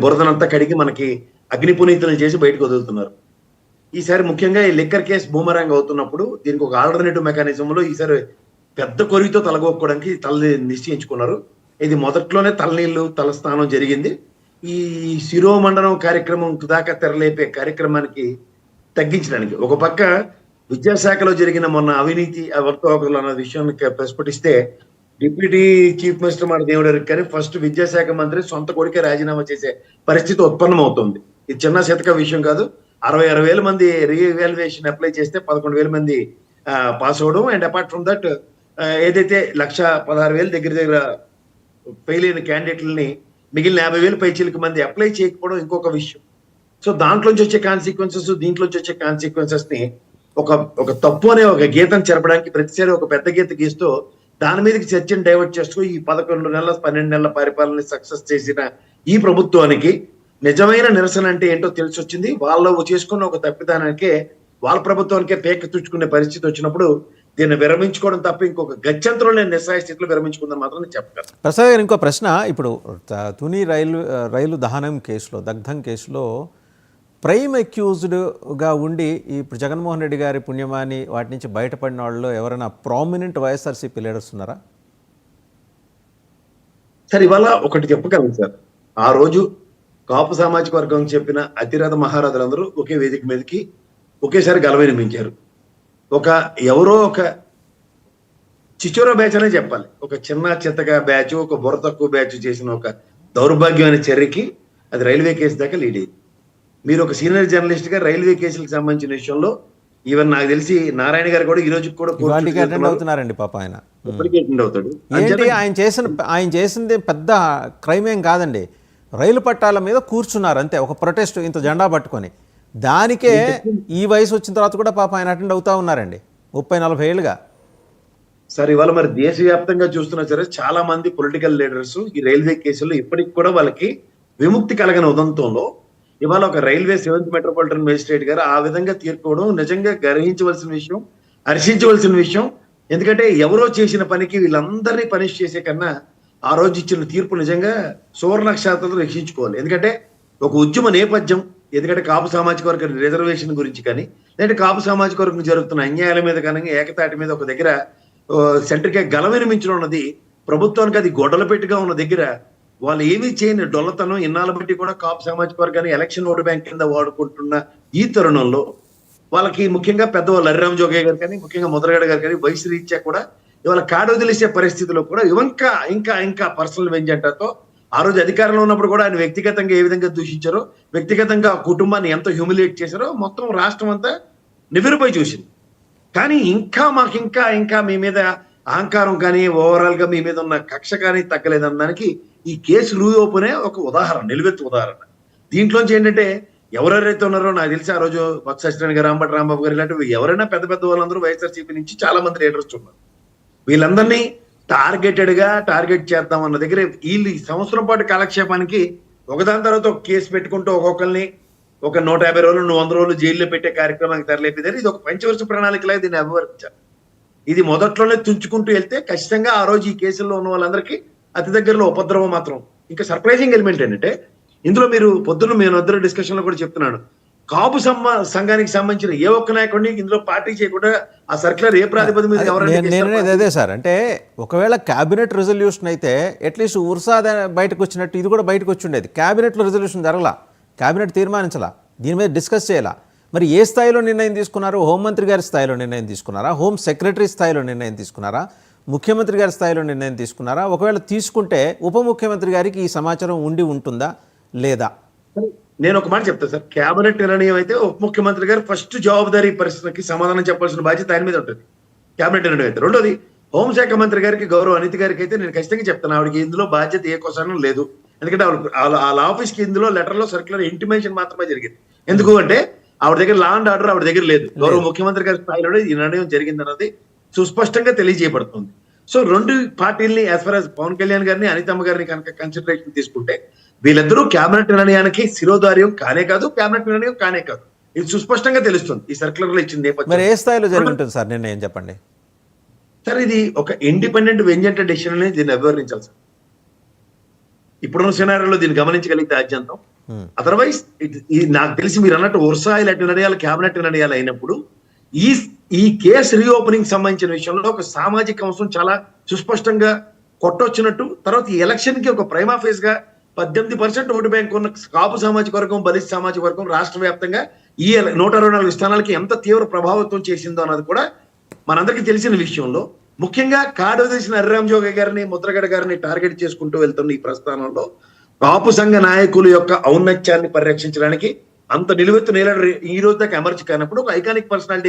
బురదనంతా కడిగి మనకి అగ్ని పునీతులను చేసి బయటకు వదులుతున్నారు. ఈసారి ముఖ్యంగా ఈ లిక్కర్ కేసు బూమరాంగ్ అవుతున్నప్పుడు దీనికి ఒక ఆల్టర్నేటివ్ మెకానిజంలో ఈసారి పెద్ద కొరివితో తలగొక్కడానికి నిశ్చయించుకున్నారు. ఇది మొదట్లోనే తలనీళ్లు తలస్నానం జరిగింది. ఈ శిరోమండనం కార్యక్రమం దాకా తెరలేపే కార్యక్రమానికి తగ్గించడానికి ఒక పక్క విద్యాశాఖలో జరిగిన మొన్న అవినీతి వర్తవకులు అన్న విషయాన్ని ప్రస్ఫుటిస్తే డిప్యూటీ చీఫ్ మినిస్టర్ మన దేవుడు కానీ ఫస్ట్ విద్యాశాఖ మంత్రి సొంత కొడుకే రాజీనామా చేసే పరిస్థితి ఉత్పన్నమవుతుంది. ఇది చిన్న శతక విషయం కాదు. 60,000 మంది రీఎవాల్యుయేషన్ అప్లై చేస్తే 11,000 మంది పాస్ అవడం. అండ్ అపార్ట్ ఫ్రమ్ దట్ ఏదైతే 1,16,000 దగ్గర ఫెయిల్ అయిన క్యాండిడేట్లని మిగిలిన 50,000 పైచీలకు మంది అప్లై చేయకపోవడం ఇంకొక విషయం. సో దాంట్లోంచి వచ్చే కాన్సిక్వెన్సెస్ దీంట్లోంచి వచ్చే కాన్సిక్వెన్సెస్ ని ఒక తప్పు అనే ఒక గీతం చెరపడానికి ప్రతిసారి ఒక పెద్ద గీత గీస్తూ దాని మీదకి చర్చను డైవర్ట్ చేస్తూ ఈ 11 నెలల 12 నెలల పరిపాలన సక్సెస్ చేసిన ఈ ప్రభుత్వానికి నిజమైన నిరసన అంటే ఏంటో తెలిసి వచ్చింది. వాళ్ళు చేసుకున్న ఒక తప్పిదానికే వాళ్ళ ప్రభుత్వానికే పేక తుచ్చుకునే పరిస్థితి వచ్చినప్పుడు దీన్ని విరమించుకోవడం తప్ప ఇంకొక గత్యంతరం లేని నిస్సాయ స్థితిలో విరమించుకుందని మాత్రం నేను చెప్పగలను. ప్రసాద్ గారు, ఇంకో ప్రశ్న. ఇప్పుడు తుని రైలు దహనం కేసులో, దగ్ధం కేసులో ప్రైమ్ అక్యూజ్డ్గా ఉండి ఇప్పుడు జగన్మోహన్ రెడ్డి గారి పుణ్యమాని వాటి నుంచి బయటపడిన వాళ్ళు ఎవరైనా ప్రామినెంట్ వైఎస్ఆర్సీపీ లీడర్స్ ఉన్నారా? సార్ ఇవాళ ఒకటి చెప్పగలను సార్. ఆ రోజు కాపు సామాజిక వర్గం చెప్పిన అతిరథ మహారాజులందరూ ఒకే వేదిక మీదకి ఒకేసారి గలవినిపించారు. ఎవరో ఒక చిచోర బ్యాచ్ అనే చెప్పాలి. ఒక చిన్న చిత్తగా బ్యాచ్, ఒక బుర్ర తక్కువ బ్యాచ్ చేసిన ఒక దౌర్భాగ్యమైన చర్యకి అది రైల్వే కేసు దాకా లీడ్ అయింది. మీరు ఒక సీనియర్ జర్నలిస్ట్ గా రైల్వే కేసులకు సంబంధించిన విషయంలో ఈవెన్ నాకు తెలిసి నారాయణ గారు కూడా ఈ రోజు కూడా అటెండ్ అవుతున్నారండి. పాప ఆయన అటెండ్ అవుతాడు. ఏంటి ఆయన చేసింది పెద్ద క్రైమ్ ఏం కాదండి. రైలు పట్టాల మీద కూర్చున్నారు అంతే, ఒక ప్రొటెస్ట్ ఇంత జెండా పట్టుకొని. దానికే ఈ వయసు వచ్చిన తర్వాత కూడా పాప ఆయన అటెండ్ అవుతా ఉన్నారండి 30-40 ఏళ్ళుగా. సార్ ఇవాళ మరి దేశవ్యాప్తంగా చూస్తున్నా సరే చాలా మంది పొలిటికల్ లీడర్స్ ఈ రైల్వే కేసుల్లో ఇప్పటికి కూడా వాళ్ళకి విముక్తి కలగని ఉదంతంలో ఇవాళ ఒక రైల్వే 7th మెట్రోపాలిటన్ మేజిస్ట్రేట్ గారు ఆ విధంగా తీర్పుకోవడం నిజంగా గ్రహించవలసిన విషయం, హర్షించవలసిన విషయం. ఎందుకంటే ఎవరో చేసిన పనికి వీళ్ళందరినీ పనిష్ చేసే కన్నా ఆ రోజు ఇచ్చిన తీర్పు నిజంగా సువర్ణక్షరాలతో రక్షించుకోవాలి. ఎందుకంటే ఒక ఉద్యమ నేపథ్యం, ఎందుకంటే కాపు సామాజిక వర్గ రిజర్వేషన్ గురించి కానీ లేదంటే కాపు సామాజిక వర్గం జరుగుతున్న అన్యాయాల మీద కానీ ఏకతాటి మీద ఒక దగ్గర సెంటర్గా గలవినిమించడం ఉన్నది ప్రభుత్వానికి అది గొడవలు పెట్టిగా ఉన్న దగ్గర వాళ్ళు ఏమీ చేయని డొల్లతనం ఇన్నాళ్ళ బట్టి కూడా కాపు సామాజిక వర్గాన్ని ఎలక్షన్ ఓటు బ్యాంక్ కింద వాడుకుంటున్న ఈ తరుణంలో వాళ్ళకి ముఖ్యంగా పెద్దవాళ్ళు హరిరామ్ జోగయ్య గారు కానీ ముఖ్యంగా ముద్రగడ గారు కానీ వయసు రీత్యా కూడా ఇవాళ కాడొదిలేసే పరిస్థితిలో కూడా ఇంకా పర్సనల్ వెంజెంటాతో ఆ రోజు అధికారంలో ఉన్నప్పుడు కూడా ఆయన వ్యక్తిగతంగా ఏ విధంగా దూషించారో, వ్యక్తిగతంగా కుటుంబాన్ని ఎంత హ్యూమిలేట్ చేశారో మొత్తం రాష్ట్రం అంతా నివ్వెరపై చూసింది. కానీ ఇంకా మీ మీద అహంకారం కానీ ఓవరాల్ గా మీ మీద ఉన్న కక్ష కానీ తగ్గలేదనడానికి ఈ కేసు రూపనే ఒక ఉదాహరణ, నిలువెత్తు ఉదాహరణ. దీంట్లోంచి ఏంటంటే ఎవరెవరైతే ఉన్నారో నాకు తెలిసి ఆ రోజు సత్యనారాయణ గారు, రాంబటి రాంబాబు గారు ఇలాంటివి ఎవరైనా పెద్ద వాళ్ళందరూ వైఎస్ఆర్సీపీ నుంచి చాలా మంది లీడర్స్ ఉన్నారు. వీళ్ళందరినీ టార్గెట్ చేద్దాం అన్న దగ్గర వీళ్ళు ఈ సంవత్సరం పాటు కాలక్షేపానికి ఒకదాని తర్వాత ఒక కేసు పెట్టుకుంటూ ఒక్కొక్కరిని ఒక 150 రోజులు 100 రోజులు జైల్లో పెట్టే కార్యక్రమానికి తెరలేపేదారు. ఇది ఒక పంచవర్ష ప్రణాళికలాగా దీన్ని అభివర్ణించారు. ఇది మొదట్లోనే తుంచుకుంటూ వెళ్తే ఖచ్చితంగా ఆ రోజు ఈ కేసుల్లో ఉన్న వాళ్ళందరికీ అతి దగ్గరలో ఉపద్రవం మాత్రం. ఇంకా సర్ప్రైజింగ్ ఎలిమెంట్ ఏంటంటే ఇందులో మీరు పొద్దున్న మేము ఇద్దరు డిస్కషన్ లో కూడా చెప్తున్నాను, కాపు సంఘానికి సంబంధించిన ఏ ఒక్క నాయకుడిని ఇందులో పార్టీ చేయకుండా ఆ సర్క్యులర్ ఏ ప్రాతిపదిక మీద ఎవరైనా అదే సార్. అంటే ఒకవేళ క్యాబినెట్ రెజల్యూషన్ అయితే అట్లీస్ట్ ఉర్సాద్ బయటకు వచ్చినట్టు ఇది కూడా బయటకు వచ్చి ఉండేది. క్యాబినెట్లో రెజల్యూషన్ జరగలా, క్యాబినెట్ తీర్మానించాలా, దీని మీద డిస్కస్ చేయాలా. మరి ఏ స్థాయిలో నిర్ణయం తీసుకున్నారు? హోంమంత్రి గారి స్థాయిలో నిర్ణయం తీసుకున్నారా? హోమ్ సెక్రటరీ స్థాయిలో నిర్ణయం తీసుకున్నారా? ముఖ్యమంత్రి గారి స్థాయిలో నిర్ణయం తీసుకున్నారా? ఒకవేళ తీసుకుంటే ఉప ముఖ్యమంత్రి గారికి ఈ సమాచారం ఉంటుందా లేదా? నేను ఒక మాట చెప్తాను సార్. కేబినెట్ నిర్ణయం అయితే ఉప ముఖ్యమంత్రి గారు ఫస్ట్ జవాబుదారీ పరిస్థితికి సమాధానం చెప్పాల్సిన బాధ్యత ఆయన మీద ఉంటుంది. కేబినెట్ నిర్ణయం అయితే. రెండోది హోంశాఖ మంత్రి గారికి, గౌరవ అనిత గారికి అయితే నేను ఖచ్చితంగా చెప్తాను, ఆవిడకి ఇందులో బాధ్యత ఏ కోసానం లేదు. ఎందుకంటే వాళ్ళ ఆఫీస్ కి ఇందులో లెటర్లో సర్క్యులర్ ఇంటిమేషన్ మాత్రమే జరిగింది. ఎందుకు అంటే ఆవిడ దగ్గర లా అండ్ ఆర్డర్ ఆవిడ దగ్గర లేదు. గౌరవ ముఖ్యమంత్రి గారి స్థాయిలో ఈ నిర్ణయం జరిగింది అన్నది సుస్పష్టంగా తెలియజేయబడుతుంది. సో రెండు పార్టీల్ని as far as Pawan Kalyan గారిని, అనితమ్మ గారిని కనుక కన్సిడరేషన్ తీసుకుంటే వీళ్ళిద్దరూ కేబినెట్ నిర్ణయానికి శిరోధార్యం కానే కాదు, కేబినెట్ నిర్ణయం కానే కాదు. ఇది సుస్పష్టంగా తెలుస్తుంది ఈ సర్క్యులర్ లో ఇచ్చిన నేపథ్యం. మరి ఏ స్థాయిలో జరిగి ఉంటుంది సార్ నిర్ణయం చెప్పండి సార్? ఇది ఒక ఇండిపెండెంట్ వెంజెంట్ డెసిషన్ అనేది దీన్ని అభివర్ణించాలి సార్. ఇప్పుడున్న సినారియోలో దీన్ని గమనించగలిగితే అత్యంతం. ఉమ్, అదర్వైజ్ ఇది నాకు తెలిసి మీరు అన్నట్టు ఉర్సా ఇలాంటి నిర్ణయాలు క్యాబినెట్ నిర్ణయాలు అయినప్పుడు ఈ ఈ కేసు రీఓపెనింగ్ సంబంధించిన విషయంలో ఒక సామాజిక అంశం చాలా సుస్పష్టంగా కొట్టొచ్చినట్టు, తర్వాత ఈ ఎలక్షన్ కి ఒక ప్రైమా ఫేజ్ గా 18% ఓటు బ్యాంక్ ఉన్న కాపు సామాజిక వర్గం, బలిత సామాజిక వర్గం రాష్ట్ర వ్యాప్తంగా ఈ 124 స్థానాలకి ఎంత తీవ్ర ప్రభావితం చేసిందో అన్నది కూడా మనందరికీ తెలిసిన విషయంలో, ముఖ్యంగా కాడవదేసిన హరిరామ్ జోగి గారిని, ముద్రగడ గారిని టార్గెట్ చేసుకుంటూ వెళ్తున్న ఈ ప్రస్థానంలో కాపు సంఘ నాయకుల యొక్క ఔన్నత్యాన్ని పరిరక్షించడానికి అంత నిలువెత్తు నేల ఈ రోజు దాకా ఎమర్జ్ కానప్పుడు ఒక ఐకానిక్ పర్సనాలిటీ